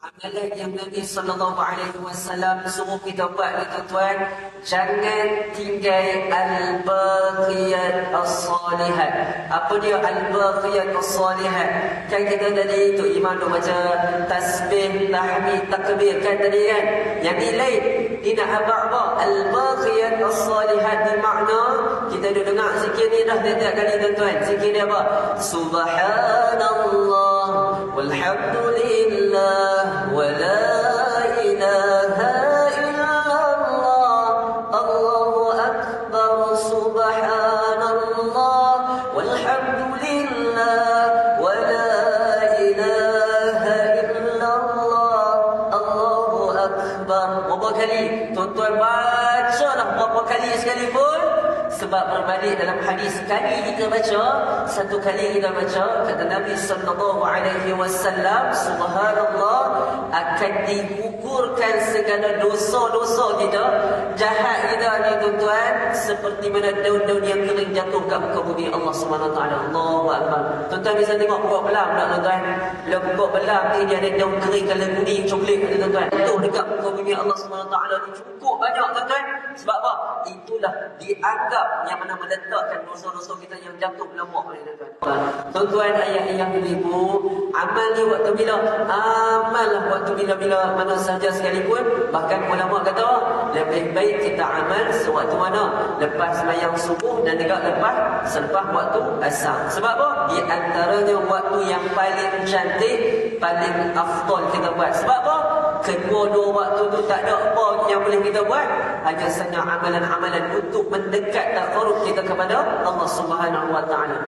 Amalan yang Nabi SAW suruh kita buat ni tuan-tuan, jangan tinggal al-baqiyat as-salihat. Apa dia al-baqiyat as-salihat? Kan kita tadi tu imam tu baca tasbih, tahmid, takbir kan tadi kan. Yang ni lain, tidak apa-apa. Al-baqiyat as-salihat bermakna kita dah dengar zikir ni dah tiap-tiap kali tuan-tuan. Zikir dia apa? Subhanallah walhamdulillah ولا إله إلا الله الله أكبر سبحان الله والحمد لله ولا إله إلا الله الله أكبر. Berapa kali? Tuan-tuan bacalah berapa kali sekalipun. Sebab berbalik dalam hadis, sekali kita baca, satu kali kita baca, kata Nabi SAW, subhanallah, akan digugurkan segala dosa-dosa kita, jahat kita ni tuan-tuan, seperti mana daun-daun yang kering jatuh kat muka bumi Allah SWT. Allahu Akbar. Tuan-tuan bisa tengok pokok belam tak tuan-tuan? Bila pokok belam ni dia ada daun kering kala kuning coklat ada tuan-tuan. Jatuh dekat muka bumi Allah SWT ni cukup banyak tuan-tuan. Sebab apa? Itulah dianggap yang mana meletakkan dosa-dosa kita yang jatuh lembut ni tuan-tuan. Tuan-tuan, ayah-ayah, ibu, amal ni waktu bila? Amal waktu bila-bila mana saja sekalipun. Bahkan ulama kata lebih baik kita amal sewaktu mana? Lepas sembahyang subuh dan juga selepas waktu asar. Sebab apa? Di antaranya waktu yang paling cantik, paling afdal kita buat. Sebab apa? Kedua-dua waktu tu tak ada apa yang boleh kita buat, hanya saja amalan-amalan untuk mendekat takarub kita kepada Allah Subhanahu Wa Taala.